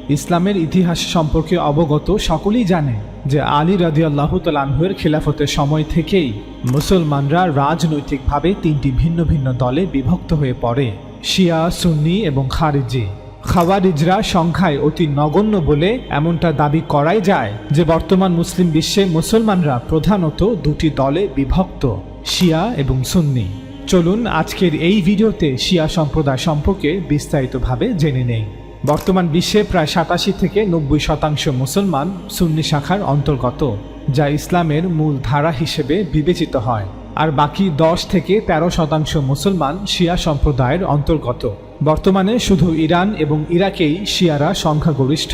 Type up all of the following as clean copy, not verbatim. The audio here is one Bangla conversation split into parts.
ইসলামের ইতিহাস সম্পর্কে অবগত সকলেই জানে যে আলী রাদিয়াল্লাহু তাআলা আনহুর খিলাফতের সময় থেকেই মুসলমানরা রাজনৈতিকভাবে তিনটি ভিন্ন ভিন্ন দলে বিভক্ত হয়ে পড়ে: শিয়া, সুন্নি এবং খারিজি। খাওয়ারিজরা সংখ্যায় অতি নগণ্য বলে এমনটা দাবি করাই যায় যে বর্তমান মুসলিম বিশ্বে মুসলমানরা প্রধানত দুটি দলে বিভক্ত: শিয়া এবং সুন্নি। চলুন আজকের এই ভিডিওতে শিয়া সম্প্রদায় সম্পর্কে বিস্তারিতভাবে জেনে নেই। বর্তমান বিশ্বে প্রায় 87 থেকে 90% মুসলমান সুন্নি শাখার অন্তর্গত, যা ইসলামের মূল ধারা হিসেবে বিবেচিত হয়, আর বাকি 10 থেকে 13% মুসলমান শিয়া সম্প্রদায়ের অন্তর্গত। বর্তমানে শুধু ইরান এবং ইরাকেই শিয়ারা সংখ্যাগরিষ্ঠ।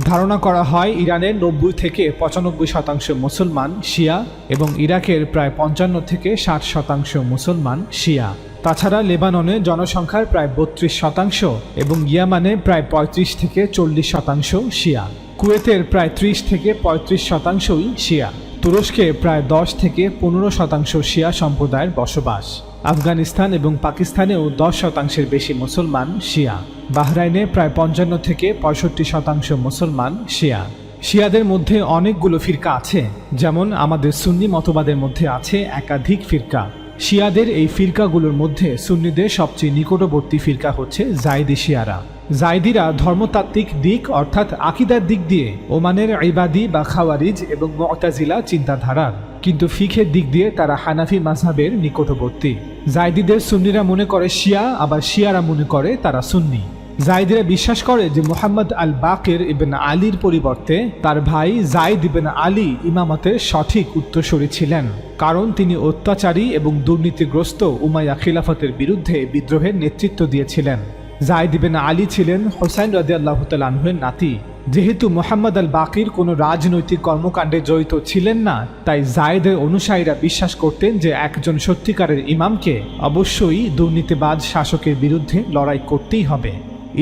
ধারণা করা হয় ইরানের 90 থেকে 95% মুসলমান শিয়া এবং ইরাকের প্রায় 55 থেকে 60% মুসলমান শিয়া। তাছাড়া লেবাননে জনসংখ্যার প্রায় 32% এবং ইয়ামানে প্রায় 35 থেকে 40% শিয়া। কুয়েতের প্রায় 30 থেকে 35%ই শিয়া। তুরস্কে প্রায় 10 থেকে 15% শিয়া সম্প্রদায়ের বসবাস। আফগানিস্তান এবং পাকিস্তানেও 10%-এর বেশি মুসলমান শিয়া। বাহরাইনে প্রায় 55 থেকে 65% মুসলমান শিয়া। শিয়াদের মধ্যে অনেকগুলো ফিরকা আছে, যেমন আমাদের সুন্নি মতবাদের মধ্যে আছে একাধিক ফিরকা। শিয়াদের এই ফিরকাগুলোর মধ্যে সুন্নিদের সবচেয়ে নিকটবর্তী ফিরকা হচ্ছে জায়দি শিয়ারা। জায়দিরা ধর্মতাত্ত্বিক দিক অর্থাৎ আকিদার দিক দিয়ে ওমানের ইবাদি বা খাওয়ারিজ এবং মুতাজিলা চিন্তাধারার, কিন্তু ফিখের দিক দিয়ে তারা হানাফি মাযহাবের নিকটবর্তী। জায়দিদের সুন্নিরা মনে করে শিয়া, আবার শিয়ারা মনে করে তারা সুন্নি। জায়দিরা বিশ্বাস করে যে মুহাম্মদ আল বাকির ইবনে আলীর পরিবর্তে তার ভাই জায়দ ইবনে আলী ইমামতের সঠিক উত্তরসূরি ছিলেন, কারণ তিনি অত্যাচারী এবং দুর্নীতিগ্রস্ত উমাইয়া খিলাফতের বিরুদ্ধে বিদ্রোহের নেতৃত্ব দিয়েছিলেন। জায়দ ইবনে আলী ছিলেন হুসাইন রাদিয়াল্লাহু তাআলা আনহুর নাতি। যেহেতু মুহাম্মদ আল বাকির কোনো রাজনৈতিক কর্মকাণ্ডে জড়িত ছিলেন না, তাই জায়েদের অনুসারীরা বিশ্বাস করতেন যে একজন সত্যিকারের ইমামকে অবশ্যই দুর্নীতিবাজ শাসকের বিরুদ্ধে লড়াই করতেই হবে।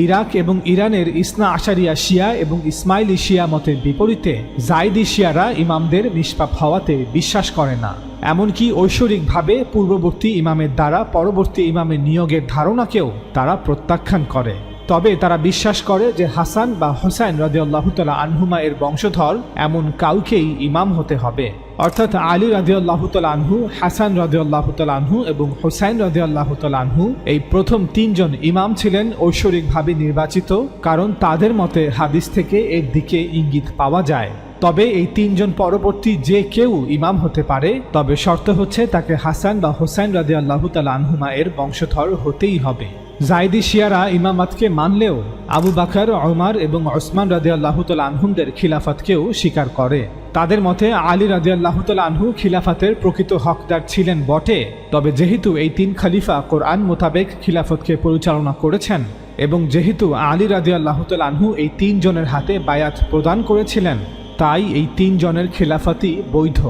ইরাক এবং ইরানের ইসনা আশারিয়া শিয়া এবং ইসমাইলি শিয়া মতের বিপরীতে জায়দি শিয়ারা ইমামদের নিষ্পাপ হওয়াতে বিশ্বাস করে না। এমনকি ঐশ্বরিকভাবে পূর্ববর্তী ইমামের দ্বারা পরবর্তী ইমামের নিয়োগের ধারণাকেও তারা প্রত্যাখ্যান করে। তবে তারা বিশ্বাস করে যে হাসান বা হোসাইন রাদিয়াল্লাহু তাআলা আনহুমা এর বংশধর এমন কাউকেই ইমাম হতে হবে, অর্থাৎ আলী রাদিয়াল্লাহু তাআলা আনহু, হাসান রাদিয়াল্লাহু তাআলা আনহু এবং হোসাইন রাদিয়াল্লাহু তাআলা আনহু এই প্রথম তিনজন ইমাম ছিলেন ঐশ্বরিকভাবে নির্বাচিত, কারণ তাদের মতে হাদিস থেকে এর দিকে ইঙ্গিত পাওয়া যায়। তবে এই তিনজন পরবর্তী যে কেউ ইমাম হতে পারে, তবে শর্ত হচ্ছে তাকে হাসান বা হোসাইন রাদিয়াল্লাহু তাআলা আনহুমা এর বংশধর হতেই হবে। জায়দি শিয়ারা ইমামাতকে মানলেও আবু বকর, ওমর এবং ওসমান রাদিয়াল্লাহু তাআলা আনহুমদের খিলাফতকেও স্বীকার করে। তাদের মতে আলী রাদিয়াল্লাহু তাআলা আনহু খিলাফতের প্রকৃত হকদার ছিলেন বটে, তবে যেহেতু এই তিন খলিফা কোরআন মোতাবেক খিলাফতকে পরিচালনা করেছেন এবং যেহেতু আলী রাদিয়াল্লাহু তাআলা আনহু এই তিনজনের হাতে বায়াত প্রদান করেছিলেন, তাই এই তিনজনের খিলাফতই বৈধ।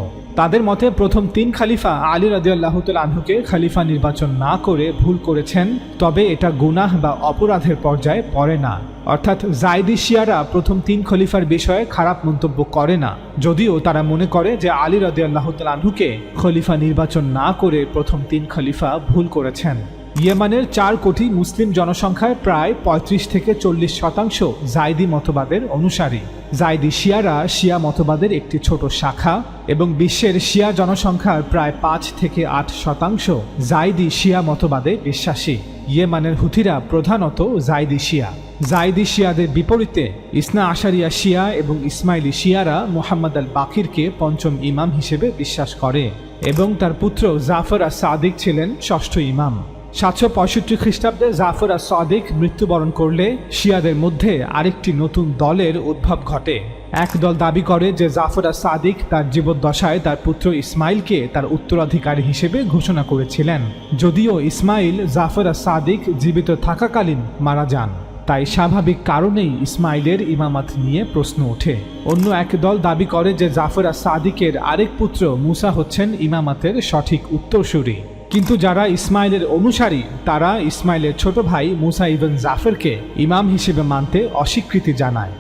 তাদের মতে প্রথম তিন খলিফা আলী রাদিয়াল্লাহু তাআলা আনহুকে খলিফা নির্বাচন না করে ভুল করেছেন, তবে এটা গুনাহ বা অপরাধের পর্যায়ে পড়ে না। অর্থাৎ জায়দি শিয়ারা প্রথম তিন খলিফার বিষয়ে খারাপ মন্তব্য করে না, যদিও তারা মনে করে যে আলী রাদিয়াল্লাহু তাআলা আনহুকে খলিফা নির্বাচন না করে প্রথম তিন খলিফা ভুল করেছেন। ইয়েমানের 4 কোটি মুসলিম জনসংখ্যায় প্রায় 35 থেকে 40% জায়দি মতবাদের অনুসারী। জায়দি শিয়ারা শিয়া মতবাদের একটি ছোট শাখা এবং বিশ্বের শিয়া জনসংখ্যার প্রায় 5 থেকে 8% জায়দি শিয়া মতবাদে বিশ্বাসী। ইয়েমানের হুথিরা প্রধানত জায়দি শিয়া। জায়দি শিয়াদের বিপরীতে ইসনা আশারিয়া শিয়া এবং ইসমাইলি শিয়ারা মুহাম্মদ আল বাকিরকে পঞ্চম ইমাম হিসেবে বিশ্বাস করে এবং তার পুত্র জাফর আস-সাদিক ছিলেন ষষ্ঠ ইমাম। 765 খ্রিস্টাব্দে জাফর আস-সাদিক মৃত্যুবরণ করলে শিয়াদের মধ্যে আরেকটি নতুন দলের উদ্ভব ঘটে। এক দল দাবি করে যে জাফর আস-সাদিক তার জীবদ্দশায় তার পুত্র ইসমাইলকে তার উত্তরাধিকারী হিসেবে ঘোষণা করেছিলেন, যদিও ইসমাইল জাফর আস-সাদিক জীবিত থাকাকালীন মারা যান। তাই স্বাভাবিক কারণেই ইসমাইলের ইমামাত নিয়ে প্রশ্ন ওঠে। অন্য এক দল দাবি করে যে জাফর আস-সাদিকের আরেক পুত্র মুসা হচ্ছেন ইমামাতের সঠিক উত্তরসূরি, কিন্তু যারা ইসমাইলের অনুসারী তারা ইসমাইলের ছোট ভাই মুসা ইবন জাফরকে ইমাম হিসেবে মানতে অস্বীকৃতি জানায়।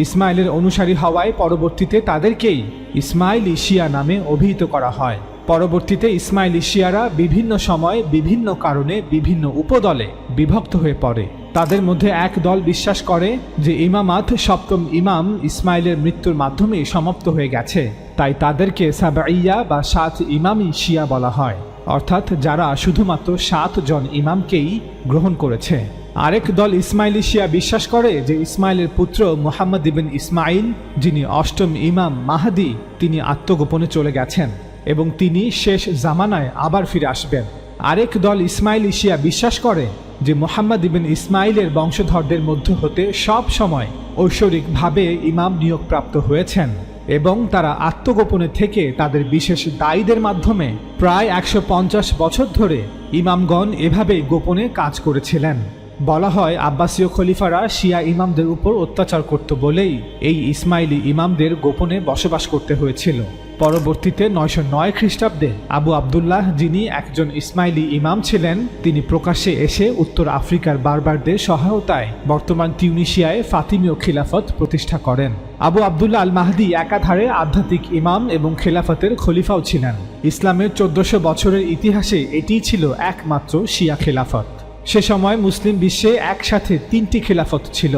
ইসমাইলের অনুসারী হওয়ায় পরবর্তীতে তাদেরকেই ইসমাইলি শিয়া নামে অভিহিত করা হয়। পরবর্তীতে ইসমাইলি শিয়ারা বিভিন্ন সময়ে বিভিন্ন কারণে বিভিন্ন উপদলে বিভক্ত হয়ে পড়ে। তাদের মধ্যে এক দল বিশ্বাস করে যে ইমামাত সপ্তম ইমাম ইসমাইলের মৃত্যুর মাধ্যমে সমাপ্ত হয়ে গেছে, তাই তাদেরকে সাবঈয়া বা 7 ইমামই শিয়া বলা হয়, অর্থাৎ যারা শুধুমাত্র 7 জন ইমামকেই গ্রহণ করেছে। আরেক দল ইসমাইলি শিয়া বিশ্বাস করে যে ইসমাইলের পুত্র মুহাম্মদ ইবন ইসমাইল, যিনি অষ্টম ইমাম মাহদি, তিনি আত্মগোপনে চলে গেছেন এবং তিনি শেষ জামানায় আবার ফিরে আসবেন। আরেক দল ইসমাইলি শিয়া বিশ্বাস করে যে মুহাম্মদ ইবন ইসমাইলের বংশধরদের মধ্য হতে সব সময় ঐশ্বরিকভাবে ইমাম নিয়োগপ্রাপ্ত হয়েছেন এবং তারা আত্মগোপনে থেকে তাদের বিশেষ দায়ীদের মাধ্যমে প্রায় 150 বছর ধরে ইমামগণ এভাবেই গোপনে কাজ করেছিলেন। বলা হয় আব্বাসীয় খলিফারা শিয়া ইমামদের উপর অত্যাচার করত বলেই এই ইসমাইলি ইমামদের গোপনে বসবাস করতে হয়েছিল। পরবর্তীতে 909 খ্রিস্টাব্দে আবু আবদুল্লাহ, যিনি একজন ইসমাইলি ইমাম ছিলেন, তিনি প্রকাশ্যে এসে উত্তর আফ্রিকার বারবারদের সহায়তায় বর্তমান তিউনিসিয়ায় ফাতিমীয় খিলাফত প্রতিষ্ঠা করেন। আবু আবদুল্লাহ আল মাহদি একাধারে আধ্যাত্মিক ইমাম এবং খেলাফতের খলিফাও ছিলেন। ইসলামের 1400 বছরের ইতিহাসে এটিই ছিল একমাত্র শিয়া খেলাফত। সে সময় মুসলিম বিশ্বে একসাথে 3টি খিলাফত ছিল: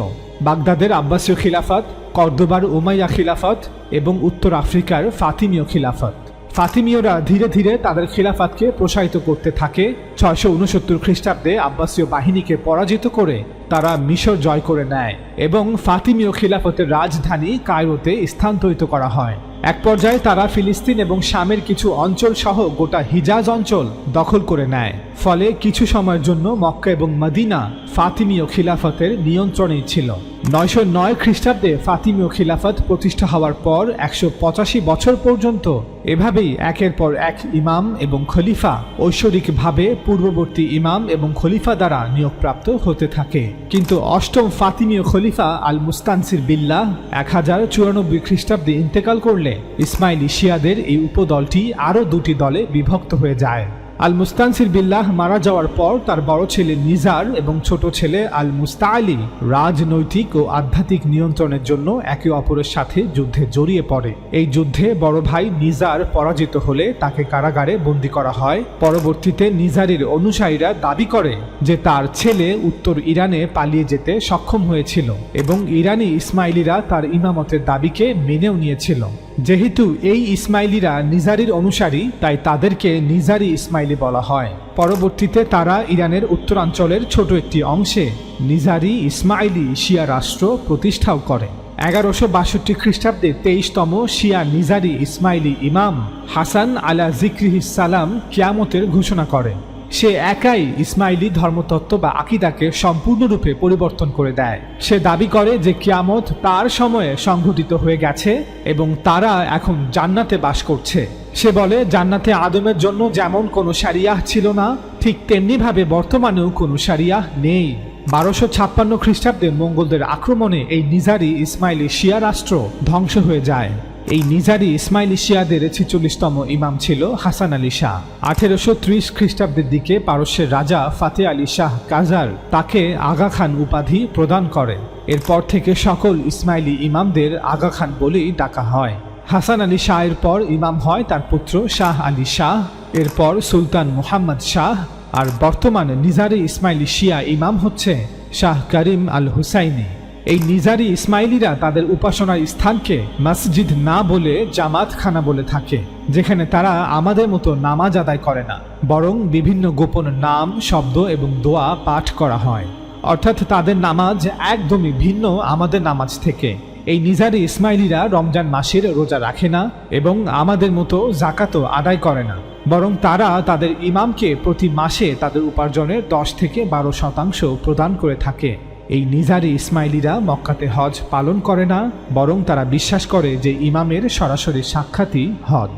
বাগদাদের আব্বাসীয় খিলাফত, কর্দোবার উমাইয়া খিলাফত এবং উত্তর আফ্রিকার ফাতিমীয় খিলাফত। ফাতিমীয়রা ধীরে ধীরে তাদের খিলাফতকে প্রসারিত করতে থাকে। 669 খ্রিস্টাব্দে আব্বাসীয় বাহিনীকে পরাজিত করে তারা মিশর জয় করে নেয় এবং ফাতিমীয় খিলাফতের রাজধানী কায়রোতে স্থানান্তরিত করা হয়। এক পর্যায়ে তারা ফিলিস্তিন এবং শামের কিছু অঞ্চল সহ গোটা হিজাজ অঞ্চল দখল করে নেয়। ফলে কিছু সময়ের জন্য মক্কা এবং মদিনা ফাতিমীয় খিলাফতের নিয়ন্ত্রণেই ছিল। 909 খ্রিস্টাব্দে ফাতিমীয় খিলাফত প্রতিষ্ঠা হওয়ার পর 185 বছর পর্যন্ত এভাবেই একের পর এক ইমাম এবং খলিফা ঐশ্বরিকভাবে পূর্ববর্তী ইমাম এবং খলিফা দ্বারা নিয়োগপ্রাপ্ত হতে থাকে। কিন্তু অষ্টম ফাতিমীয় খলিফা আল মুস্তানসির বিল্লাহ 1094 খ্রিস্টাব্দে ইন্তেকাল করলে ইসমাইলি শিয়াদের এই উপদলটি আরও 2টি দলে বিভক্ত হয়ে যায়। আল মুস্তানসির বিল্লাহ মারা যাওয়ার পর তার বড় ছেলে নিজার এবং ছোট ছেলে আল মুস্তাআলি রাজনৈতিক ও আধ্যাত্মিক নিয়ন্ত্রণের জন্য একে অপরের সাথে যুদ্ধে জড়িয়ে পড়ে। এই যুদ্ধে বড় ভাই নিজার পরাজিত হলে তাকে কারাগারে বন্দী করা হয়। পরবর্তীতে নিজারের অনুসারীরা দাবি করে যে তার ছেলে উত্তর ইরানে পালিয়ে যেতে সক্ষম হয়েছিল এবং ইরানি ইসমাইলিরা তার ইমামতের দাবিকে মেনেও নিয়েছিল। যেহেতু এই ইসমাইলিরা নিজারির অনুসারী, তাই তাদেরকে নিজারি ইসমাইলি বলা হয়। পরবর্তীতে তারা ইরানের উত্তরাঞ্চলের ছোট একটি অংশে নিজারি ইসমাইলি শিয়া রাষ্ট্র প্রতিষ্ঠাও করে। 1162 খ্রিস্টাব্দে 23তম শিয়া নিজারি ইসমাইলি ইমাম হাসান আলা জিক্রিহিস সালাম কিয়ামতের ঘোষণা করে। সে একাই ইসমাইলি ধর্মতত্ত্ব বা আকিদাকে সম্পূর্ণরূপে পরিবর্তন করে দেয়। সে দাবি করে যে কিয়ামত তার সময়ে সংঘটিত হয়ে গেছে এবং তারা এখন জান্নাতে বাস করছে। সে বলে জান্নাতে আদমের জন্য যেমন কোনো শারিয়াহ ছিল না, ঠিক তেমনিভাবে বর্তমানেও কোনো শারিয়াহ নেই। 1256 খ্রিস্টাব্দে মঙ্গলদের আক্রমণে এই নিজারি ইসমাইলি শিয়া রাষ্ট্র ধ্বংস হয়ে যায়। এই নিজারি ইসমাইলি শিয়াদের 46তম ইমাম ছিল হাসান আলী শাহ। 1830 খ্রিস্টাব্দের দিকে পারস্যের রাজা ফাতে আলী শাহ কাজার তাকে আগা খান উপাধি প্রদান করে। এরপর থেকে সকল ইসমাইলি ইমামদের আগা খান বলেই ডাকা হয়। হাসান আলী শাহের পর ইমাম হয় তার পুত্র শাহ আলী শাহ, এরপর সুলতান মুহাম্মদ শাহ, আর বর্তমানে নিজারি ইসমাইলি শিয়া ইমাম হচ্ছে শাহ করিম আল হুসাইনি। এই নিজারি ইসমাইলিরা তাদের উপাসনার স্থানকে মসজিদ না বলে জামাতখানা বলে থাকে, যেখানে তারা আমাদের মতো নামাজ আদায় করে না, বরং বিভিন্ন গোপন নাম, শব্দ এবং দোয়া পাঠ করা হয়। অর্থাৎ তাদের নামাজ একদমই ভিন্ন আমাদের নামাজ থেকে। এই নিজারি ইসমাইলিরা রমজান মাসের রোজা রাখে না এবং আমাদের মতো জাকাতও আদায় করে না, বরং তারা তাদের ইমামকে প্রতি মাসে তাদের উপার্জনের 10 থেকে 12% প্রদান করে থাকে। এই নিজারি ইসমাইলিরা মক্কাতে হজ পালন করে না, বরং তারা বিশ্বাস করে যে ইমামের সরাসরি সাক্ষাৎই হজ।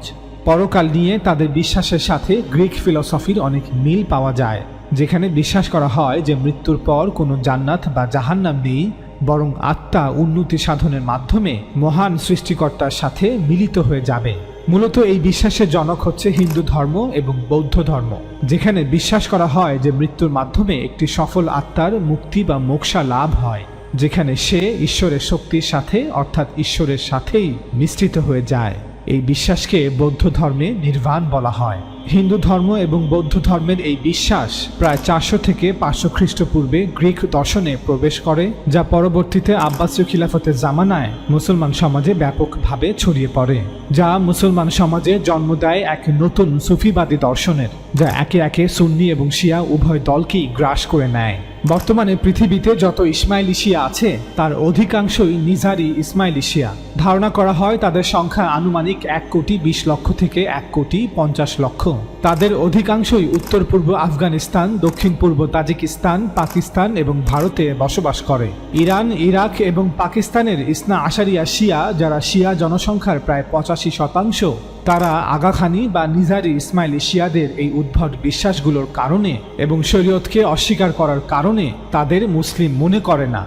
পরকাল নিয়ে তাদের বিশ্বাসের সাথে গ্রিক ফিলসফির অনেক মিল পাওয়া যায়, যেখানে বিশ্বাস করা হয় যে মৃত্যুর পর কোনো জান্নাত বা জাহান্নাম নেই, বরং আত্মা উন্নতি সাধনের মাধ্যমে মহান সৃষ্টিকর্তার সাথে মিলিত হয়ে যাবে। মূলত এই বিশ্বাসের জনক হচ্ছে হিন্দু ধর্ম এবং বৌদ্ধ ধর্ম, যেখানে বিশ্বাস করা হয় যে মৃত্যুর মাধ্যমে একটি সফল আত্মার মুক্তি বা মোক্ষা লাভ হয়, যেখানে সে ঈশ্বরের শক্তির সাথে অর্থাৎ ঈশ্বরের সাথেই মিশ্রিত হয়ে যায়। এই বিশ্বাসকে বৌদ্ধ ধর্মে নির্বাণ বলা হয়। হিন্দু ধর্ম এবং বৌদ্ধ ধর্মের এই বিশ্বাস প্রায় 400 থেকে 500 খ্রিস্টপূর্বে গ্রিক দর্শনে প্রবেশ করে, যা পরবর্তীতে আব্বাসীয় খিলাফতের জামানায় মুসলমান সমাজে ব্যাপকভাবে ছড়িয়ে পড়ে, যা মুসলমান সমাজে জন্ম দেয় এক নতুন সুফিবাদী দর্শনের, যা একে একে সুন্নি এবং শিয়া উভয় দলকেই গ্রাস করে নেয়। বর্তমানে পৃথিবীতে যত ইসমাইলি শিয়া আছে তার অধিকাংশই নিজারি ইসমাইলি শিয়া। ধারণা করা হয় তাদের সংখ্যা আনুমানিক 1,20,00,000 থেকে 1,50,00,000। তাদের অধিকাংশই উত্তর পূর্ব আফগানিস্তান, দক্ষিণ পূর্ব তাজিকিস্তান, পাকিস্তান এবং ভারতে বসবাস করে। ইরান, ইরাক এবং পাকিস্তানের ইসনা আশারিয়া শিয়া, যারা শিয়া জনসংখ্যার প্রায় 85%, তারা আগাখানি বা নিজারি ইসমাইলি শিয়াদের এই উদ্ভট বিশ্বাসগুলোর কারণে এবং শরীয়তকে অস্বীকার করার কারণে তাদের মুসলিম মনে করে না।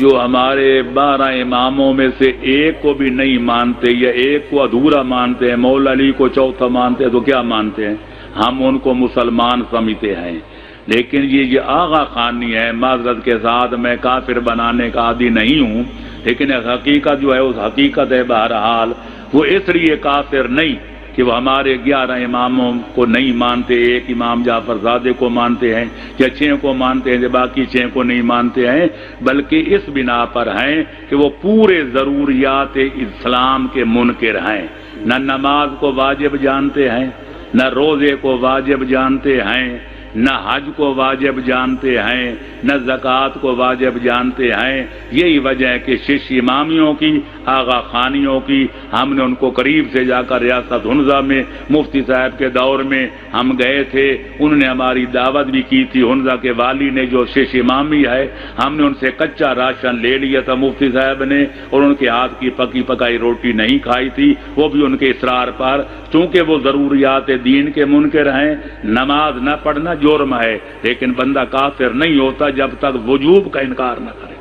जो हमारे 12 इमामों में से एक को भी नहीं मानते या एक को अधूरा मानते हैं, मौला अली को चौथा मानते हैं, तो क्या मानते हैं? हम उनको मुसलमान समझते हैं। लेकिन ये आगा खानी है, माजरत के साथ मैं काफिर बनाने का आदी नहीं हूँ, लेकिन हकीकत जो है उस हकीकत है बहरहाल। वो इसलिए काफिर नहीं कि वो हमारे 11 इमामों को नहीं मानते, एक इमाम जाफर ज़ादे को मानते हैं या 6 को मानते हैं, बाकी 6 को नहीं मानते हैं, बल्कि इस बिना पर हैं कि वो पूरे ज़रूरियात इस्लाम के मुनकिर हैं। न नमाज को वाजिब जानते हैं, न रोज़े को वाजिब जानते हैं, न हज को वाजिब जानते हैं, न ज़कात को वाजिब जानते हैं। यही वजह है कि शिष्य इमामियों की, आगा खानियों की, हमने उनको करीब से जाकर रियासत हुन्ज़ा में मुफ्ती साहब के दौर में हम गए थे, उन्होंने हमारी दावत भी की थी। हुन्ज़ा के वाली ने जो शिष्य इमामी है, हमने उनसे कच्चा राशन ले लिया था मुफ्ती साहब ने, और उनके हाथ की पकी पकाई रोटी नहीं खाई थी, वो भी उनके इसरार पर। चूँकि वो ज़रूरियात दीन के मुनकिर हैं, नमाज न पढ़ना जुर्म है, लेकिन बंदा काफिर नहीं होता जब तक वजूब का इनकार न करे।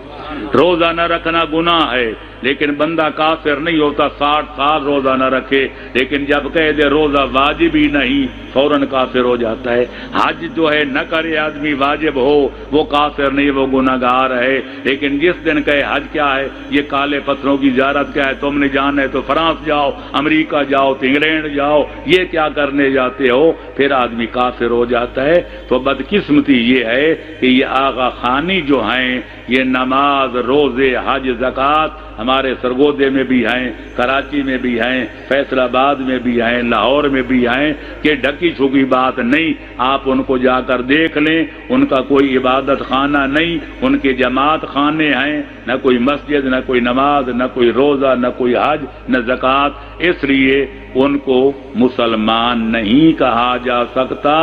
रोजा न रखना गुनाह है, लेकिन बंदा काफिर नहीं होता 60 साल रोजा न रखे, लेकिन जब कह दे रोजा वाजिब ही नहीं, फौरन काफिर हो जाता है। हज जो है न करे आदमी वाजिब हो, वो काफिर नहीं, वो गुनाहगार है। लेकिन जिस दिन कहे हज क्या है, ये काले पत्थरों की ज़ियारत क्या है, तुमने जाना है तो फ्रांस जाओ, अमेरिका जाओ, तो इंग्लैंड जाओ, ये क्या करने जाते हो, फिर आदमी काफिर हो जाता है। तो बदकिस्मती ये है कि ये आगा खानी जो हैं, ये नमाज, रोजे, हज, ज़कात हमारे सरगोदे में भी हैं, कराची में भी हैं, फैसलाबाद में भी हैं, लाहौर में भी हैं, कि ढकी छुपी बात नहीं। आप उनको जाकर देख लें, उनका कोई इबादत खाना नहीं, उनके जमात खाने हैं, न कोई मस्जिद, न कोई नमाज, न कोई रोज़ा, न कोई हज, न ज़कात। इसलिए उनको मुसलमान नहीं कहा जा सकता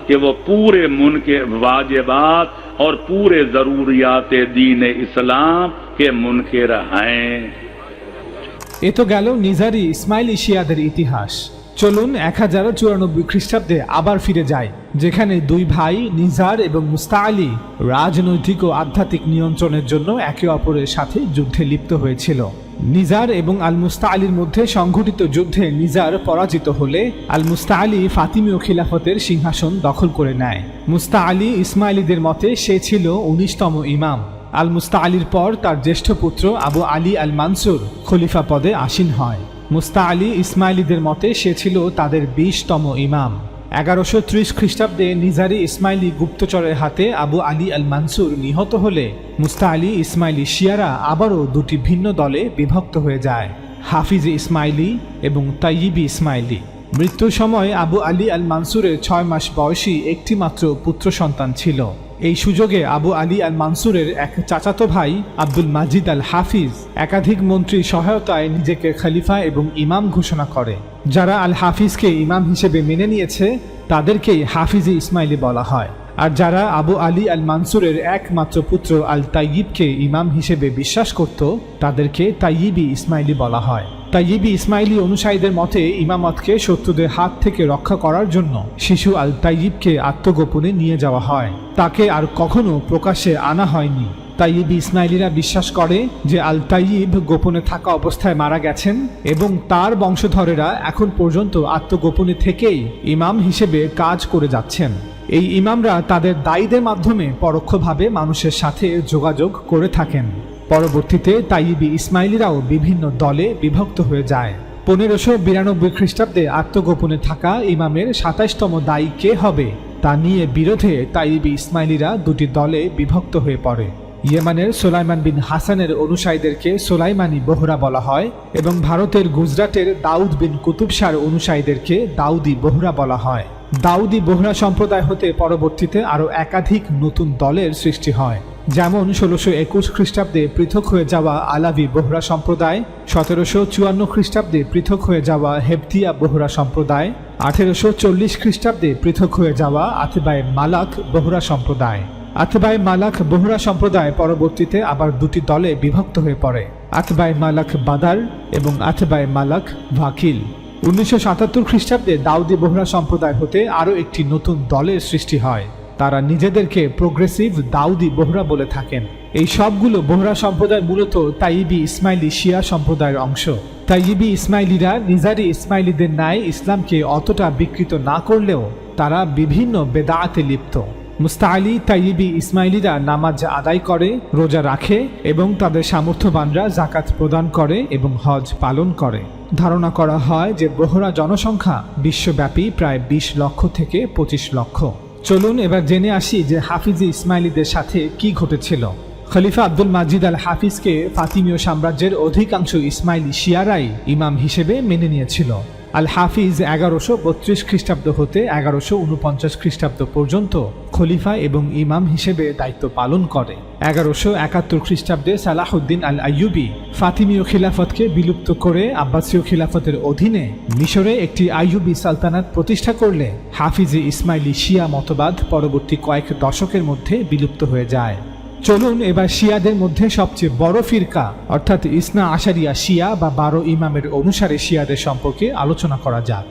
कि वो पूरे मुनके वाजिबात और पूरे ज़रूरियात दीन इस्लाम के मुनकिर हैं। এ তো গেল নিজারি ইসমাইলি শিয়াদের ইতিহাস। চলুন 1094 খ্রিস্টাব্দে আবার ফিরে যাই, যেখানে দুই ভাই নিজার এবং মুস্তাআলী রাজনৈতিক ও আধ্যাত্মিক নিয়ন্ত্রণের জন্য একে অপরের সাথে যুদ্ধে লিপ্ত হয়েছিল। নিজার এবং আল মুস্তাআলীর মধ্যে সংঘটিত যুদ্ধে নিজার পরাজিত হলে আল মুস্তাআলী ফাতিমীয় খিলাফতের সিংহাসন দখল করে নেয়। মুস্তাআলী ইসমাইলিদের মতে সে ছিল 19তম ইমাম। আল মুস্তাআলীর পর তার জ্যেষ্ঠ পুত্র আবু আলী আল মানসুর খলিফা পদে আসীন হয়। মুস্তাআলী ইসমাইলিদের মতে সে ছিল তাদের 20তম ইমাম। 1130 খ্রিস্টাব্দে নিজারি ইসমাইলি গুপ্তচরের হাতে আবু আলী আল মানসুর নিহত হলে মুস্তাআলী ইসমাইলি শিয়ারা আবারও দুটি ভিন্ন দলে বিভক্ত হয়ে যায়, হাফিজি ইসমাইলি এবং তাইয়িবি ইসমাইলি। মৃত্যুর সময় আবু আলী আল মানসুরের 6 মাস বয়সী একটি মাত্র পুত্র সন্তান ছিল। এই সুযোগে আবু আলী আল মানসুরের এক চাচাতো ভাই আব্দুল মাজিদ আল হাফিজ একাধিক মন্ত্রীর সহায়তায় নিজেকে খলিফা এবং ইমাম ঘোষণা করে। যারা আল হাফিজকে ইমাম হিসেবে মেনে নিয়েছে তাদেরকেই হাফিজি ইসমাইলি বলা হয়, আর যারা আবু আলী আল মানসুরের একমাত্র পুত্র আল তাইয়িবকে ইমাম হিসেবে বিশ্বাস করত তাদেরকে তাইয়িবি ইসমাইলি বলা হয়। তাইয়িবি ইসমাইলি অনুসারীদের মতে ইমামতকে শত্রুদের হাত থেকে রক্ষা করার জন্য শিশু আল তাইয়িবকে আত্মগোপনে নিয়ে যাওয়া হয়, তাকে আর কখনো প্রকাশ্যে আনা হয়নি। তাইয়িবি ইসমাইলিরা বিশ্বাস করে যে আল তাইয়িব গোপনে থাকা অবস্থায় মারা গেছেন এবং তার বংশধরেরা এখন পর্যন্ত আত্মগোপনে থেকেই ইমাম হিসেবে কাজ করে যাচ্ছেন। এই ইমামরা তাদের দায়ীদের মাধ্যমে পরোক্ষভাবে মানুষের সাথে যোগাযোগ করে থাকেন। পরবর্তীতে তাইয়িবি ইসমাইলিরাও বিভিন্ন দলে বিভক্ত হয়ে যায়। 1592 খ্রিস্টাব্দে আত্মগোপনে থাকা ইমামের 27তম দায়ী কে হবে তা নিয়ে বিরোধে তাইবি ইসমাইলিরা দুটি দলে বিভক্ত হয়ে পড়ে। ইয়েমানের সোলাইমান বিন হাসানের অনুসারীদেরকে সোলাইমানি বোহরা বলা হয় এবং ভারতের গুজরাটের দাউদ বিন কুতুব শাহর অনুসারীদেরকে দাউদি বোহরা বলা হয়। দাউদি বোহরা সম্প্রদায় হতে পরবর্তীতে আরও একাধিক নতুন দলের সৃষ্টি হয়, যেমন 1621 খ্রিস্টাব্দে পৃথক হয়ে যাওয়া আলাভি বোহরা সম্প্রদায়, 1754 খ্রিস্টাব্দে পৃথক হয়ে যাওয়া হেবতিয়া বোহরা সম্প্রদায়, 1840 খ্রিস্টাব্দে পৃথক হয়ে যাওয়া আতবায়ে মালাক বোহরা সম্প্রদায়। আতবায়ে মালাক বোহরা সম্প্রদায় পরবর্তীতে আবার দুটি দলে বিভক্ত হয়ে পড়ে, আতবায়ে মালাক বাদার এবং আতবায়ে মালাক ভাকিল। 1977 খ্রিস্টাব্দে দাউদি বোহরা সম্প্রদায় হতে আরও একটি নতুন দলের সৃষ্টি হয়। তারা নিজেদেরকে প্রোগ্রেসিভ দাউদি বোহরা বলে থাকেন। এই সবগুলো বোহরা সম্প্রদায় মূলত তাইবি ইসমাইলি শিয়া সম্প্রদায়ের অংশ। তাইবি ইসমাইলিরা নিজারি ইসমাইলিদের ন্যায় ইসলামকে অতটা বিকৃত না করলেও তারা বিভিন্ন বেদাতে লিপ্ত। মুস্তাআলি তাইবি ইসমাইলিরা নামাজ আদায় করে, রোজা রাখে এবং তাদের সামর্থ্যবানরা জাকাত প্রদান করে এবং হজ পালন করে। ধারণা করা হয় যে বোহরা জনসংখ্যা বিশ্বব্যাপী প্রায় 20 লক্ষ থেকে 25 লক্ষ। চলুন এবার জেনে আসি যে হাফিজি ইসমাইলিদের সাথে কি ঘটেছিল। খলিফা আব্দুল মাজিদ আল হাফিজকে ফাতিমীয় সাম্রাজ্যের অধিকাংশ ইসমাইলি শিয়ারাই ইমাম হিসেবে মেনে নিয়েছিল। আল হাফিজ 1132 খ্রিস্টাব্দ হতে 1149 খ্রিস্টাব্দ পর্যন্ত খলিফা এবং ইমাম হিসেবে দায়িত্ব পালন করে। 1171 খ্রিস্টাব্দে সালাহউদ্দিন আল আইয়ুবী ফাতিমীয় খিলাফতকে বিলুপ্ত করে আব্বাসীয় খিলাফতের অধীনে মিশরে একটি আইয়ুবী সালতানাত প্রতিষ্ঠা করলে হাফিজি ইসমাইলি শিয়া মতবাদ পরবর্তী কয়েক দশকের মধ্যে বিলুপ্ত হয়ে যায়। চলুন এবার শিয়াদের মধ্যে সবচেয়ে বড় ফিরকা অর্থাৎ ইসনা আশারিয়া শিয়া বা 12 ইমামের অনুসারে শিয়াদের সম্পর্কে আলোচনা করা যাক।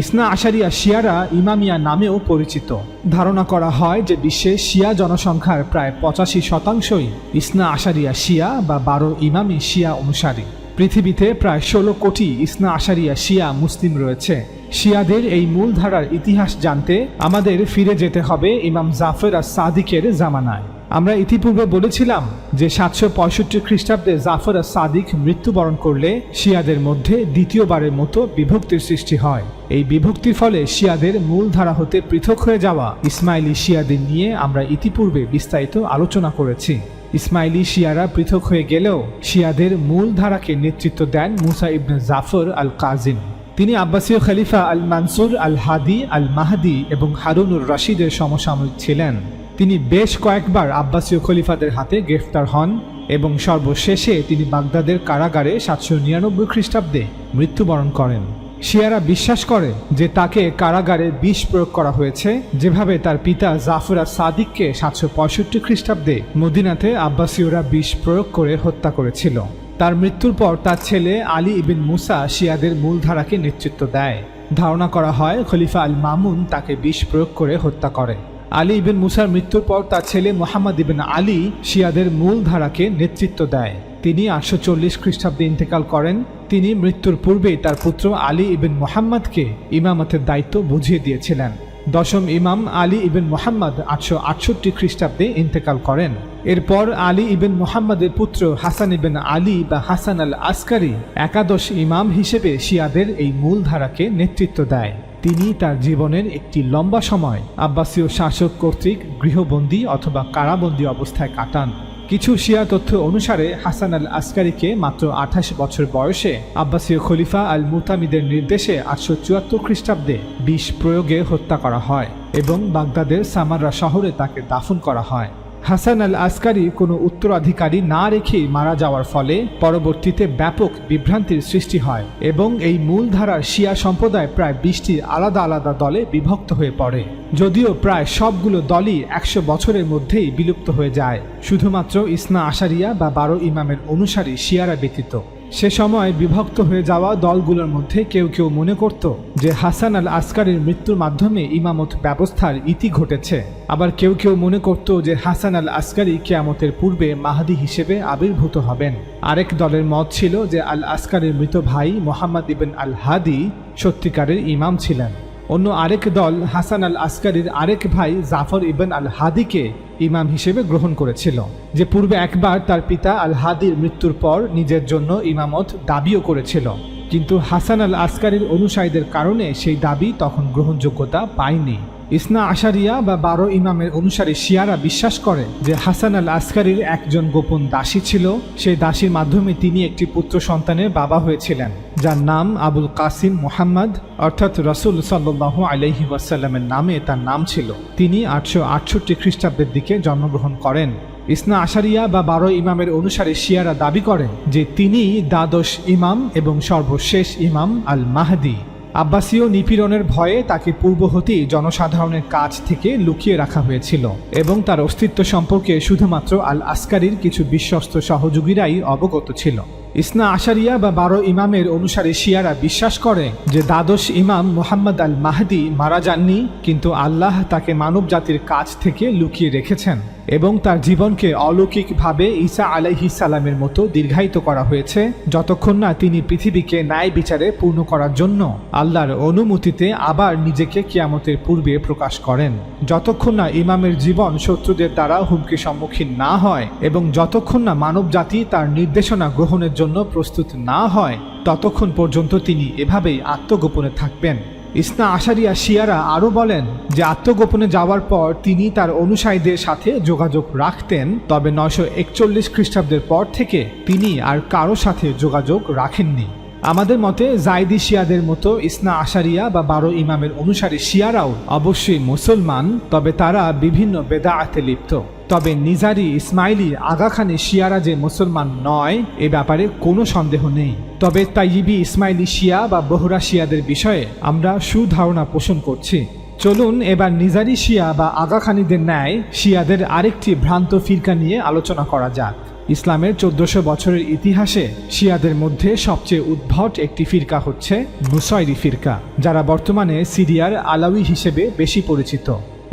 ইসনা আশারিয়া শিয়ারা ইমামিয়া নামেও পরিচিত। ধারণা করা হয় যে বিশ্বের শিয়া জনসংখ্যার প্রায় 85% ইসনা আশারিয়া শিয়া বা 12 ইমামি শিয়া অনুসারী। পৃথিবীতে প্রায় 16 কোটি ইসনা আশারিয়া শিয়া মুসলিম রয়েছে। শিয়াদের এই মূল ধারার ইতিহাস জানতে আমাদের ফিরে যেতে হবে ইমাম জাফর আস-সাদিকের জামানায়। আমরা ইতিপূর্বে বলেছিলাম যে 765 খ্রিস্টাব্দে জাফর আস-সাদিক মৃত্যুবরণ করলে শিয়াদের মধ্যে দ্বিতীয়বারের মতো বিভক্তির সৃষ্টি হয়। এই বিভক্তির ফলে শিয়াদের মূল ধারা হতে পৃথক হয়ে যাওয়া ইসমাইলি শিয়াদের নিয়ে আমরা ইতিপূর্বে বিস্তারিত আলোচনা করেছি। ইসমাইলি শিয়ারা পৃথক হয়ে গেলেও শিয়াদের মূল ধারাকে নেতৃত্ব দেন মুসা ইবনে জাফর আল কাজিম। তিনি আব্বাসীয় খলিফা আল মানসুর আল হাদি আল মাহদি এবং হারুনুর রশিদের সমসাময়িক ছিলেন। তিনি বেশ কয়েকবার আব্বাসীয় খলিফাদের হাতে গ্রেফতার হন এবং সর্বশেষে তিনি বাগদাদের কারাগারে 799 খ্রিস্টাব্দে মৃত্যুবরণ করেন। শিয়ারা বিশ্বাস করে যে তাকে কারাগারে বিষ প্রয়োগ করা হয়েছে, যেভাবে তার পিতা জাফর আস-সাদিককে 765 খ্রিস্টাব্দে মদিনাতে আব্বাসীয়রা বিষ প্রয়োগ করে হত্যা করেছিল। তার মৃত্যুর পর তার ছেলে আলী ইবিন মুসা শিয়াদের মূলধারাকে নেতৃত্ব দেয়। ধারণা করা হয় খলিফা আল মামুন তাকে বিষ প্রয়োগ করে হত্যা করে। আলী ইবিন মুসার মৃত্যুর পর তার ছেলে মোহাম্মদ ইবিন আলী শিয়াদের মূল ধারাকে নেতৃত্ব দেয়। তিনি 840 খ্রিস্টাব্দে ইন্তেকাল করেন। তিনি মৃত্যুর পূর্বেই তার পুত্র আলী ইবিন মুহাম্মদকে ইমামতের দায়িত্ব বুঝিয়ে দিয়েছিলেন। দশম ইমাম আলী ইবিন মুহাম্মদ 868 খ্রিস্টাব্দে ইন্তেকাল করেন। এরপর আলী ইবিন মুহাম্মদের পুত্র হাসান ইবিন আলী বা হাসান আল আসকারি একাদশ ইমাম হিসেবে শিয়াদের এই মূল ধারাকে নেতৃত্ব দেয়। তিনি তার জীবনের একটি লম্বা সময় আব্বাসীয় শাসক কর্তৃক গৃহবন্দী অথবা কারাবন্দী অবস্থায় কাটান। কিছু শিয়া তথ্য অনুসারে হাসান আল আসকারিকে মাত্র 28 বছর বয়সে আব্বাসীয় খলিফা আল মুতামিদের নির্দেশে 874 খ্রিস্টাব্দে বিষ প্রয়োগে হত্যা করা হয় এবং বাগদাদের সামাররা শহরে তাকে দাফন করা হয়। হাসান আল আসকারি কোনো উত্তরাধিকারী না রেখেই মারা যাওয়ার ফলে পরবর্তীতে ব্যাপক বিভ্রান্তির সৃষ্টি হয় এবং এই মূলধারার শিয়া সম্প্রদায় প্রায় 20টি আলাদা আলাদা দলে বিভক্ত হয়ে পড়ে। যদিও প্রায় সবগুলো দলই 100 বছরের মধ্যেই বিলুপ্ত হয়ে যায়, শুধুমাত্র ইসনা আশারিয়া বা 12 ইমামের অনুসারী শিয়ারা ব্যতীত। সে সময় বিভক্ত হয়ে যাওয়া দলগুলোর মধ্যে কেউ কেউ মনে করত যে হাসান আল আসকারির মৃত্যুর মাধ্যমে ইমামত ব্যবস্থার ইতি ঘটেছে। আবার কেউ কেউ মনে করত যে হাসান আল আসকারি কিয়ামতের পূর্বে মাহদি হিসেবে আবির্ভূত হবেন। আরেক দলের মত ছিল যে আল আসকারির মৃত ভাই মোহাম্মদ ইবিন আল হাদি সত্যিকারের ইমাম ছিলেন। অন্য আরেক দল হাসান আল আসকারির আরেক ভাই জাফর ইবন আল হাদিকে ইমাম হিসেবে গ্রহণ করেছিল, যে পূর্বে একবার তার পিতা আল হাদির মৃত্যুর পর নিজের জন্য ইমামত দাবিও করেছিল। কিন্তু হাসান আল আসকারীর অনুসারীদের কারণে সেই দাবি তখন গ্রহণযোগ্যতা পায়নি। ইসনা আশারিয়া বা 12 ইমামের অনুসারী শিয়ারা বিশ্বাস করে যে হাসান আল আসকারীর একজন গোপন দাসী ছিল। সেই দাসীর মাধ্যমে তিনি একটি পুত্র সন্তানের বাবা হয়েছিলেন, যার নাম আবুল কাসিম মুহাম্মদ, অর্থাৎ রাসূল সাল্লাল্লাহু আলাইহি ওয়াসাল্লামের নামে তার নাম ছিল। তিনি 868 খ্রিস্টাব্দের দিকে জন্মগ্রহণ করেন। ইসনা আশারিয়া বা 12 ইমামের অনুসারী শিয়ারা দাবি করে যে তিনি দ্বাদশ ইমাম এবং সর্বশেষ ইমাম আল মাহদি। আব্বাসীয় নিপীড়নের ভয়ে তাকে পূর্ব হতেই জনসাধারণের কাছ থেকে লুকিয়ে রাখা হয়েছিল এবং তার অস্তিত্ব সম্পর্কে শুধুমাত্র আল আসকারীর কিছু বিশ্বস্ত সহযোগীরাই অবগত ছিল। ইসনা আশারিয়া বা 12 ইমামের অনুসারী শিয়ারা বিশ্বাস করে যে দ্বাদশ ইমাম মুহাম্মদ আল মাহদি মারা যাননি, কিন্তু আল্লাহ তাকে মানব জাতির কাছ থেকে লুকিয়ে রেখেছেন এবং তার জীবনকে অলৌকিকভাবে ঈসা আলাইহিস সালামের মতো দীর্ঘায়িত করা হয়েছে, যতক্ষণ না তিনি পৃথিবীকে ন্যায় বিচারে পূর্ণ করার জন্য আল্লাহর অনুমতিতে আবার নিজেকে কিয়ামতের পূর্বে প্রকাশ করেন। যতক্ষণ না ইমামের জীবন শত্রুদের দ্বারা হুমকির সম্মুখীন না হয় এবং যতক্ষণ না মানব জাতি তার নির্দেশনা গ্রহণের জন্য প্রস্তুত না হয়, ততক্ষণ পর্যন্ত তিনি এভাবেই আত্মগোপনে থাকবেন। ইসনা আশারিয়া শিয়ারা আরও বলেন যে আত্মগোপনে যাওয়ার পর তিনি তার অনুসারীদের সাথে যোগাযোগ রাখতেন, তবে 941 খ্রিস্টাব্দের পর থেকে তিনি আর কারো সাথে যোগাযোগ রাখেননি। আমাদের মতে জাইদি শিয়াদের মতো ইসনা আশারিয়া বা 12 ইমামের অনুসারী শিয়ারাও অবশ্যই মুসলমান, তবে তারা বিভিন্ন বেদাআতে লিপ্ত। তবে নিজারি, ইসমাইলি, আগাখানি শিয়ারা যে মুসলমান নয় এ ব্যাপারে কোনো সন্দেহ নেই। তবে তাইয়িবি ইসমাইলি শিয়া বা বহরা শিয়াদের বিষয়ে আমরা সুধারণা পোষণ করছি। চলুন এবার নিজারি শিয়া বা আগাখানিদের ন্যায় শিয়াদের আরেকটি ভ্রান্ত ফিরকা নিয়ে আলোচনা করা যাক। ইসলামের 1400 বছরের ইতিহাসে শিয়াদের মধ্যে সবচেয়ে উদ্ভট একটি ফিরকা হচ্ছে নুসাইরি ফিরকা, যারা বর্তমানে সিরিয়ার আলাউই হিসেবে বেশি পরিচিত।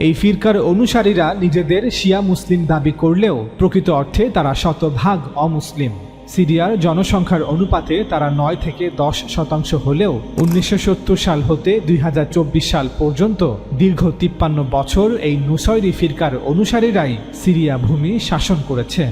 এই ফিরকার অনুসারীরা নিজেদের শিয়া মুসলিম দাবি করলেও প্রকৃত অর্থে তারা শতভাগ অমুসলিম। সিরিয়ার জনসংখ্যার অনুপাতে তারা 9 থেকে 10% হলেও 1970 সাল হতে 2024 সাল পর্যন্ত দীর্ঘ 53 বছর এই নুসাইরি ফিরকার অনুসারীরাই সিরিয়া ভূমি শাসন করেছে।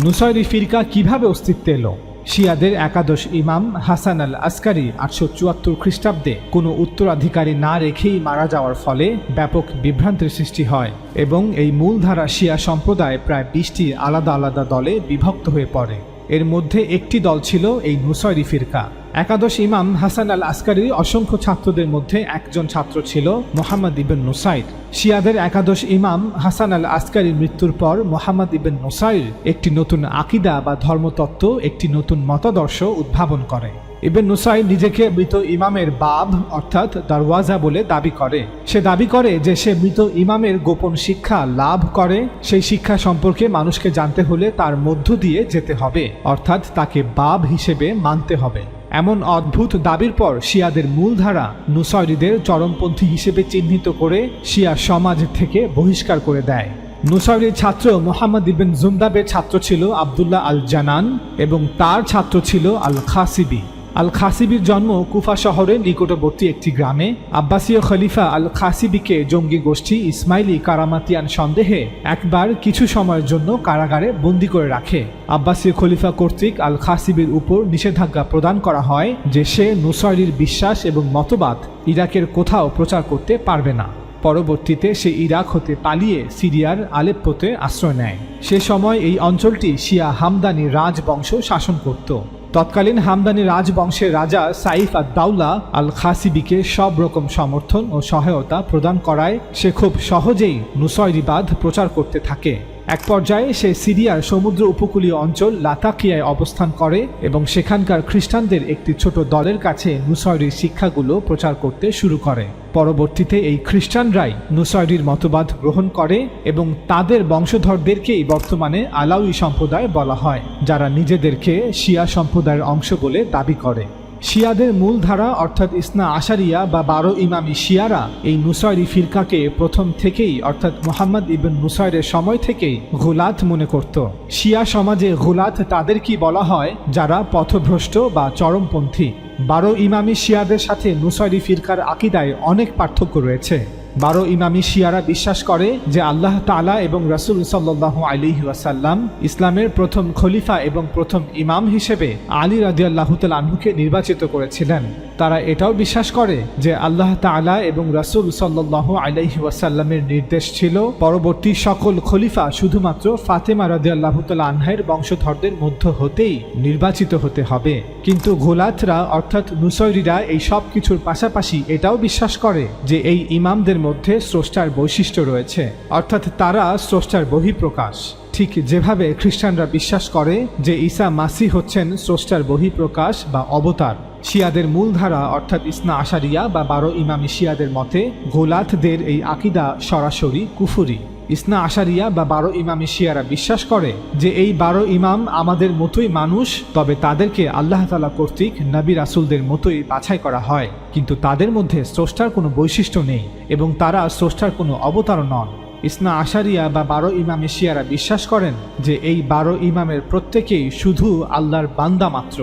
নুসাইরি ফিরকা কিভাবে অস্তিত্বে এলো? শিয়াদের একাদশ ইমাম হাসান আল আসকারী 874 খ্রিস্টাব্দে কোনো উত্তরাধিকারী না রেখেই মারা যাওয়ার ফলে ব্যাপক বিভ্রান্তির সৃষ্টি হয় এবং এই মূলধারা শিয়া সম্প্রদায় প্রায় 20টি আলাদা আলাদা দলে বিভক্ত হয়ে পড়ে। এর মধ্যে একটি দল ছিল এই নুসাইরি ফিরকা। একাদশ ইমাম হাসান আল আসকারীর অসংখ্য ছাত্রদের মধ্যে একজন ছাত্র ছিল মুহাম্মদ ইবন নুসাইর। শিয়াদের একাদশ ইমাম হাসান আল আসকারীর মৃত্যুর পর মুহাম্মদ ইবন নুসাইর একটি নতুন আকিদা বা ধর্মতত্ত্ব, একটি নতুন মতাদর্শ উদ্ভাবন করে। ইবন নুসাইর নিজেকে মৃত ইমামের বাব অর্থাৎ দরওয়াজা বলে দাবি করে। সে দাবি করে যে সে মৃত ইমামের গোপন শিক্ষা লাভ করে। সেই শিক্ষা সম্পর্কে মানুষকে জানতে হলে তার মধ্য দিয়ে যেতে হবে, অর্থাৎ তাকে বাব হিসেবে মানতে হবে। এমন অদ্ভুত দাবির পর শিয়াদের মূলধারা নুসাইরিদের চরমপন্থী হিসেবে চিহ্নিত করে শিয়া সমাজ থেকে বহিষ্কার করে দেয়। নুসাইরির ছাত্র মুহাম্মদ ইবন জুমদাবের ছাত্র ছিল আবদুল্লাহ আল জানান এবং তার ছাত্র ছিল আল খাসিবি। আল খাসিবির জন্ম কুফা শহরের নিকটবর্তী একটি গ্রামে। আব্বাসীয় খলিফা আল খাসিবিকে জঙ্গি গোষ্ঠী ইসমাইলি কারামাতিয়ান সন্দেহে একবার কিছু সময়ের জন্য কারাগারে বন্দী করে রাখে। আব্বাসীয় খলিফা কর্তৃক আল খাসিবির উপর নিষেধাজ্ঞা প্রদান করা হয় যে সে নুসাইরির বিশ্বাস এবং মতবাদ ইরাকের কোথাও প্রচার করতে পারবে না। পরবর্তীতে সে ইরাক হতে পালিয়ে সিরিয়ার আলেপ্পোতে আশ্রয় নেয়। সে সময় এই অঞ্চলটি শিয়া হামদানি রাজবংশ শাসন করত। তৎকালীন হামদানি রাজবংশের রাজা সাইফ আদ-দাওলা আল খাসিবিকে সব রকম সমর্থন ও সহায়তা প্রদান করায় সে খুব সহজেই নুসাইরিবাদ প্রচার করতে থাকে। এক পর্যায়ে সে সিরিয়ার সমুদ্র উপকূলীয় অঞ্চল লাতাকিয়ায় অবস্থান করে এবং সেখানকার খ্রিস্টানদের একটি ছোট দলের কাছে নুসাইরির শিক্ষাগুলো প্রচার করতে শুরু করে। পরবর্তীতে এই খ্রিস্টানরাই নুসাইরির মতবাদ গ্রহণ করে এবং তাদের বংশধরদেরকেই বর্তমানে আলাউই সম্প্রদায় বলা হয়, যারা নিজেদেরকে শিয়া সম্প্রদায়ের অংশ বলে দাবি করে। শিয়াদের মূলধারা অর্থাৎ ইসনা আশারিয়া বা 12 ইমামি শিয়ারা এই নুসাইরি ফিরকাকে প্রথম থেকেই অর্থাৎ মুহাম্মদ ইবন নুসাইরের সময় থেকেই গুলাত মনে করত। শিয়া সমাজে গুলাত তাদেরকেই বলা হয় যারা পথভ্রষ্ট বা চরমপন্থী। 12 ইমামি শিয়াদের সাথে নুসাইরি ফিরকার আকীদায় অনেক পার্থক্য রয়েছে। 12 ইমামি শিয়ারা বিশ্বাস করে যে আল্লাহ তাআলা এবং রাসূল সাল্লাল্লাহু আলাইহি ওয়াসাল্লাম ইসলামের প্রথম খলিফা এবং প্রথম ইমাম হিসেবে আলী রাদিয়াল্লাহু তাআলা আনহুকে নির্বাচিত করেছিলেন। তারা এটাও বিশ্বাস করে যে আল্লাহ তাআলা এবং রাসূল সাল্লাল্লাহু আলাইহি ওয়াসাল্লামের নির্দেশ ছিল পরবর্তী সকল খলিফা শুধুমাত্র ফাতেমা রাদিয়াল্লাহু তাআলা আনহার বংশধরদের মধ্য হতেই নির্বাচিত হতে হবে। কিন্তু গোলাতরা অর্থাৎ নুসাইরিরা এই সব কিছুর পাশাপাশি এটাও বিশ্বাস করে যে এই ইমামদের মধ্যে স্রষ্টার বৈশিষ্ট্য রয়েছে, অর্থাৎ তারা স্রষ্টার বহিঃপ্রকাশ। ঠিক যেভাবে খ্রিস্টানরা বিশ্বাস করে যে ঈসা মাসিহ হচ্ছেন স্রষ্টার বহিঃপ্রকাশ বা অবতার। শিয়াদের মূলধারা অর্থাৎ ইসনা আশারিয়া বা 12 ইমামি শিয়াদের মতে গোলাতদের এই আকীদা সরাসরি কুফরি। ইসনা আশারিয়া বা 12 ইমামি শিয়ারা বিশ্বাস করে যে এই 12 ইমাম আমাদের মতোই মানুষ, তবে তাদেরকে আল্লাহ তাআলা কর্তৃক নবী রাসূলদের মতোই বাছাই করা হয়, কিন্তু তাদের মধ্যে স্রষ্টার কোনো বৈশিষ্ট্য নেই এবং তারা স্রষ্টার কোনো অবতার নন। ইসনা আশারিয়া বা 12 ইমামি শিয়ারা বিশ্বাস করেন যে এই 12 ইমামের প্রত্যেকেই শুধু আল্লাহর বান্দা মাত্র।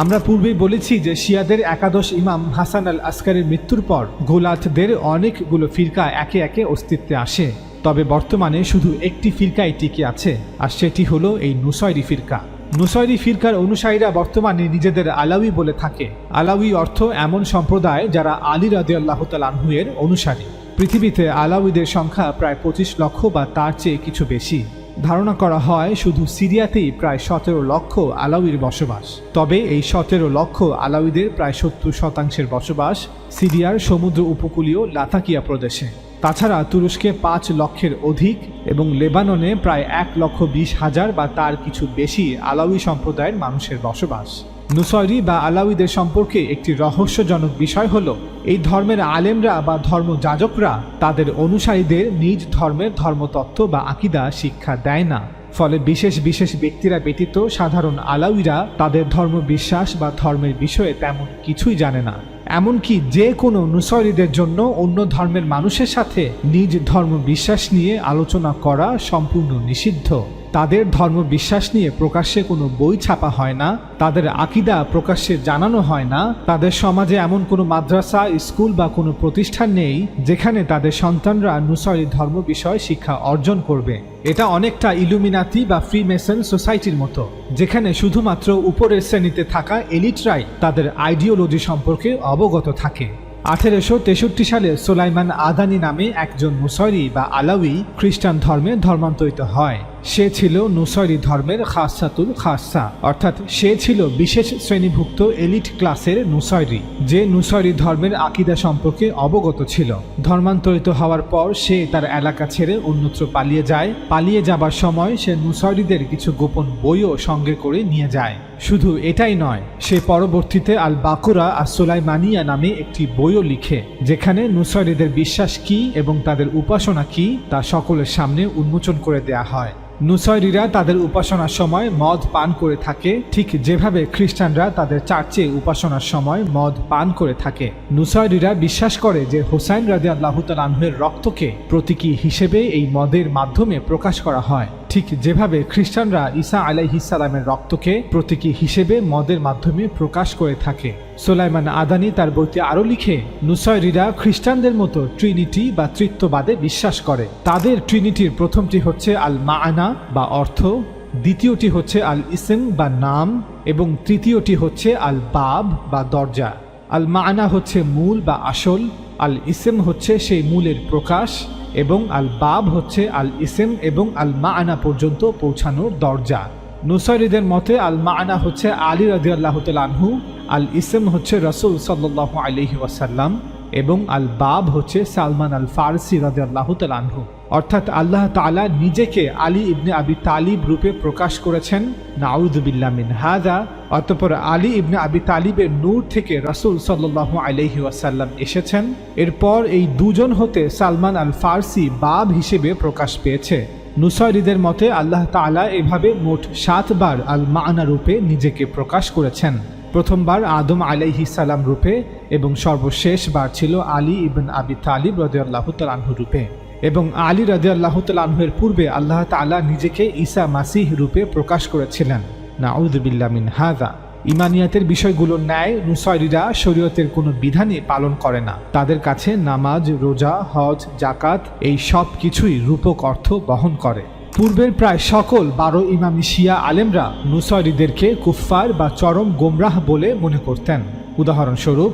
আমরা পূর্বেই বলেছি যে শিয়াদের একাদশ ইমাম হাসান আল আসকারের মৃত্যুর পর গোলাতদের অনেকগুলো ফিরকা একে একে অস্তিত্বে আসে, তবে বর্তমানে শুধু একটি ফিরকাই টিকে আছে, আর সেটি হলো এই নুসাইরি ফিরকা। নুসাইরি ফিরকার অনুসারীরা বর্তমানে নিজেদের আলাউই বলে থাকে। আলাউই অর্থ এমন সম্প্রদায় যারা আলী রাদিয়াল্লাহু তাআলা আনহু এর অনুসারী। পৃথিবীতে আলাউইদের সংখ্যা প্রায় 25 লক্ষ বা তার চেয়ে কিছু বেশি। ধারণা করা হয় শুধু সিরিয়াতেই প্রায় 17 লক্ষ আলাউইর বসবাস। তবে এই 17 লক্ষ আলাউইদের প্রায় 70% বসবাস সিরিয়ার সমুদ্র উপকূলীয় লাতাকিয়া প্রদেশে। তাছাড়া তুরস্কে 5 লক্ষের অধিক এবং লেবাননে প্রায় 1,20,000 বা তার কিছু বেশি আলাউই সম্প্রদায়ের মানুষের বসবাস। নুসাইরি বা আলাউইদের সম্পর্কে একটি রহস্যজনক বিষয় হলো এই ধর্মের আলেমরা বা ধর্মযাজকরা তাদের অনুসারীদের নিজ ধর্মের ধর্মতত্ত্ব বা আকীদা শিক্ষা দেয় না। ফলে বিশেষ বিশেষ ব্যক্তিরা ব্যতীত সাধারণ আলাউইরা তাদের ধর্ম বিশ্বাস বা ধর্মের বিষয়ে তেমন কিছুই জানে না। এমনকি যে কোনো নুসাইরিদের জন্য অন্য ধর্মের মানুষের সাথে নিজ ধর্ম বিশ্বাস নিয়ে আলোচনা করা সম্পূর্ণ নিষিদ্ধ। তাদের ধর্ম বিশ্বাস নিয়ে প্রকাশ্যে কোনো বই ছাপা হয় না, তাদের আকীদা প্রকাশ্যে জানানো হয় না, তাদের সমাজে এমন কোনো মাদ্রাসা, স্কুল বা কোনো প্রতিষ্ঠান নেই যেখানে তাদের সন্তানরা নুসাইরি ধর্ম বিষয় শিক্ষা অর্জন করবে। এটা অনেকটা ইলুমিনাতি বা ফ্রিমেসন সোসাইটির মতো, যেখানে শুধুমাত্র উপরের শ্রেণীতে থাকা এলিটরাই তাদের আইডিওলজি সম্পর্কে অবগত থাকে। 1863 সালে সুলাইমান আদানি নামে একজন নুসাইরি বা আলাউই খ্রিস্টান ধর্মে ধর্মান্তরিত হয়। সে ছিল নুসাইরি ধর্মের খাসাতুল খাসা, অর্থাৎ সে ছিল বিশেষ শ্রেণীভুক্ত এলিট ক্লাসের নুসাইরি, যে নুসাইরি ধর্মের আকীদা সম্পর্কে অবগত ছিল। ধর্মান্তরিত হওয়ার পর সে তার এলাকা ছেড়ে অন্যত্র পালিয়ে যায়। পালিয়ে যাবার সময় সে নুসাইরিদের কিছু গোপন বইও সঙ্গে করে নিয়ে যায়। শুধু এটাই নয়, সে পরবর্তীতে আল বাকুরা আর সুলাইমানিয়া নামে একটি বইও লিখে, যেখানে নুসাইরিদের বিশ্বাস কি এবং তাদের উপাসনা কি তা সকলের সামনে উন্মোচন করে দেয়া হয়। নুসাইরিরা তাদের উপাসনার সময় মদ পান করে থাকে, ঠিক যেভাবে খ্রিস্টানরা তাদের চার্চে উপাসনার সময় মদ পান করে থাকে। নুসাইরিরা বিশ্বাস করে যে হোসাইন রাদিয়াল্লাহু তাআলা আনহুর রক্তকে প্রতীকী হিসেবে এই মদের মাধ্যমে প্রকাশ করা হয়, ঠিক যেভাবে খ্রিস্টানরা ঈসা আলাইহিস সালামের রক্তকে প্রতীকী হিসেবে মদের মাধ্যমে প্রকাশ করে থাকে। সুলাইমান আদানি তার বইতে আরও লিখে, নুসাইরিরা খ্রিস্টানদের মতো ট্রিনিটি বা তৃত্ববাদে বিশ্বাস করে। তাদের ট্রিনিটির প্রথমটি হচ্ছে আল মাআনা বা অর্থ, দ্বিতীয়টি হচ্ছে আল ইসম বা নাম এবং তৃতীয়টি হচ্ছে আল বাব বা দরজা। আল মাআনা হচ্ছে মূল বা আসল, আল ইসম হচ্ছে সেই মূলের প্রকাশ এবং আল বাব হচ্ছে আল ইসম এবং আল মাআনা পর্যন্ত পৌঁছানোর দরজা। নুসাইরিদের মতে আল মাআনা হচ্ছে আলী রাদিয়াল্লাহু তাআলা আনহু, আল ইসম হচ্ছে রাসূল সাল্লাল্লাহু আলাইহি ওয়াসাল্লাম এবং আল বাব হচ্ছে সালমান আল ফারসি রাদিয়াল্লাহু তাআলা আনহু। অর্থাৎ আল্লাহ তাআলা নিজেকে আলী ইবনে আবি তালিব রূপে প্রকাশ করেছেন, নাউযু বিল্লাহ মিন হাযা। অতঃপর আলী ইবনে আবি তালিবের নূর থেকে রাসূল সাল্লাল্লাহু আলাইহি ওয়াসাল্লাম এসেছেন। এরপর এই দুজন হতে সালমান আল ফারসি বাব হিসেবে প্রকাশ পেয়েছে। নুসাইরিদের মতে আল্লাহ তাআলা এভাবে মোট 7 বার আল মাআনা রূপে নিজেকে প্রকাশ করেছেন। প্রথমবার আদম আলাইহিস সালাম রূপে এবং সর্বশেষ বার ছিল আলী ইবনে আবি তালিব রাদিয়াল্লাহু তাআলা আনহু রূপে। এবং আলী রাদিয়াল্লাহু তাআলা আনহুর পূর্বে আল্লাহ তাআলা নিজেকে ঈসা মাসিহ রূপে প্রকাশ করেছিলেন, নাউযু বিল্লাহ মিন হাযা। ইমানিয়াতের বিষয়গুলোর ন্যায় নুসাইরিরা শরীয়তের কোনো বিধানই পালন করে না। তাদের কাছে নামাজ, রোজা, হজ, জাকাত এই সব কিছুই রূপক অর্থ বহন করে। পূর্বের প্রায় সকল 12 ইমামি শিয়া আলেমরা নুসাইরিদেরকে কুফফার বা চরম গোমরাহ বলে মনে করতেন। উদাহরণস্বরূপ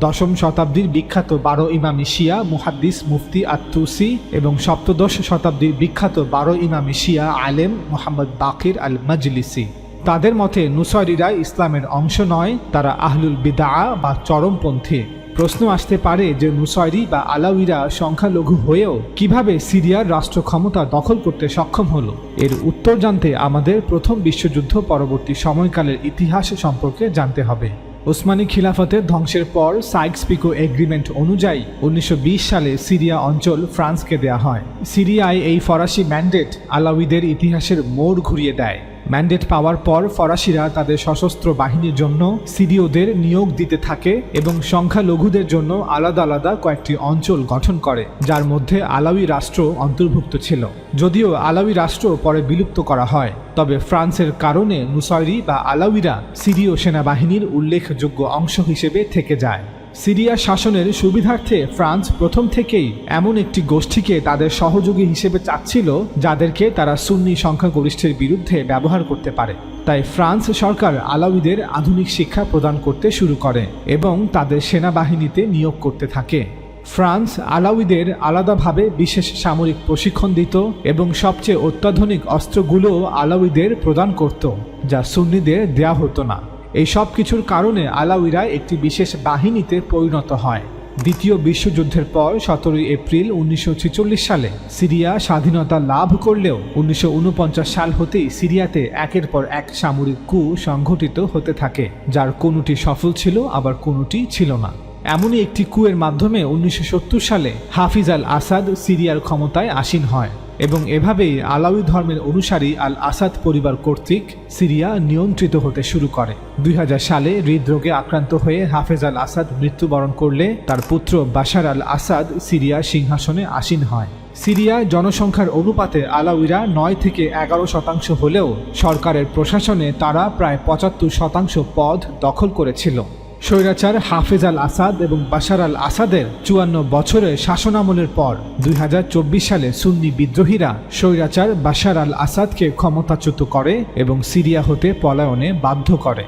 10ম শতাব্দীর বিখ্যাত 12 ইমামি শিয়া মুহাদ্দিস মুফতি আত-তুসি এবং 17শ শতাব্দীর বিখ্যাত 12 ইমামি শিয়া আলেম মুহাম্মদ বাকির আল মাজলিসি। তাদের মতে নুসাইরিরা ইসলামের অংশ নয়, তারা আহলুল বিদআ বা চরমপন্থী। প্রশ্ন আসতে পারে যে নুসাইরি বা আলাউইরা সংখ্যালঘু হয়েও কিভাবে সিরিয়ার রাষ্ট্র ক্ষমতা দখল করতে সক্ষম হলো। এর উত্তর জানতে আমাদের প্রথম বিশ্বযুদ্ধ পরবর্তী সময়কালের ইতিহাস সম্পর্কে জানতে হবে। ওসমানী খিলাফতের ধ্বংসের পর সাইক্স-পিকো এগ্রিমেন্ট অনুযায়ী 1920 সালে সিরিয়া অঞ্চল ফ্রান্সকে দেয়া হয়। সিরিয়ায় এই ফরাসি ম্যান্ডেট আলাউইদের ইতিহাসের মোড় ঘুরিয়ে দেয়। ম্যান্ডেট পাওয়ার পর ফরাসিরা তাদের সশস্ত্র বাহিনীর জন্য সিরীয়দের নিয়োগ দিতে থাকে এবং সংখ্যালঘুদের জন্য আলাদা আলাদা কয়েকটি অঞ্চল গঠন করে, যার মধ্যে আলাউই রাষ্ট্র অন্তর্ভুক্ত ছিল। যদিও আলাউই রাষ্ট্র পরে বিলুপ্ত করা হয়, তবে ফ্রান্সের কারণে নুসাইরি বা আলাউইরা সিরীয় সেনাবাহিনীর উল্লেখযোগ্য অংশ হিসেবে থেকে যায়। সিরিয়া শাসনের সুবিধার্থে ফ্রান্স প্রথম থেকেই এমন একটি গোষ্ঠীকে তাদের সহযোগী হিসেবে চাচ্ছিল যাদেরকে তারা সুন্নি সংখ্যাগরিষ্ঠের বিরুদ্ধে ব্যবহার করতে পারে। তাই ফ্রান্স সরকার আলাউইদের আধুনিক শিক্ষা প্রদান করতে শুরু করে এবং তাদের সেনাবাহিনীতে নিয়োগ করতে থাকে। ফ্রান্স আলাউইদের আলাদাভাবে বিশেষ সামরিক প্রশিক্ষণ দিত এবং সবচেয়ে অত্যাধুনিক অস্ত্রগুলো আলাউইদের প্রদান করত, যা সুন্নিদের দেয়া হতো না। এই সব কিছুর কারণে আলাউইরা একটি বিশেষ বাহিনীতে পরিণত হয়। দ্বিতীয় বিশ্বযুদ্ধের পর 17 এপ্রিল 1946 সালে সিরিয়া স্বাধীনতা লাভ করলেও 1949 সাল হতেই সিরিয়াতে একের পর এক সামরিক কূ সংঘটিত হতে থাকে, যার কোনোটি সফল ছিল আবার কোনোটি ছিল না। এমনই একটি কুয়ের মাধ্যমে 1970 সালে হাফিজ আল আসাদ সিরিয়ার ক্ষমতায় আসীন হয় এবং এভাবেই আলাউই ধর্মের অনুসারী আল আসাদ পরিবার কর্তৃক সিরিয়া নিয়ন্ত্রিত হতে শুরু করে। 2000 সালে হৃদরোগে আক্রান্ত হয়ে হাফেজ আল আসাদ মৃত্যুবরণ করলে তার পুত্র বাশার আল আসাদ সিরিয়ার সিংহাসনে আসীন হয়। সিরিয়ায় জনসংখ্যার অনুপাতে আলাউইরা 9 থেকে 11% হলেও সরকারের প্রশাসনে তারা প্রায় 75% পদ দখল করেছিল। স্বৈরাচার হাফেজ আল আসাদ এবং বাশার আল আসাদের 54 বছরের শাসনামলের পর 2024 সালে সুন্নি বিদ্রোহীরা স্বৈরাচার বাশার আল আসাদকে ক্ষমতাচ্যুত করে এবং সিরিয়া হতে পলায়নে বাধ্য করে।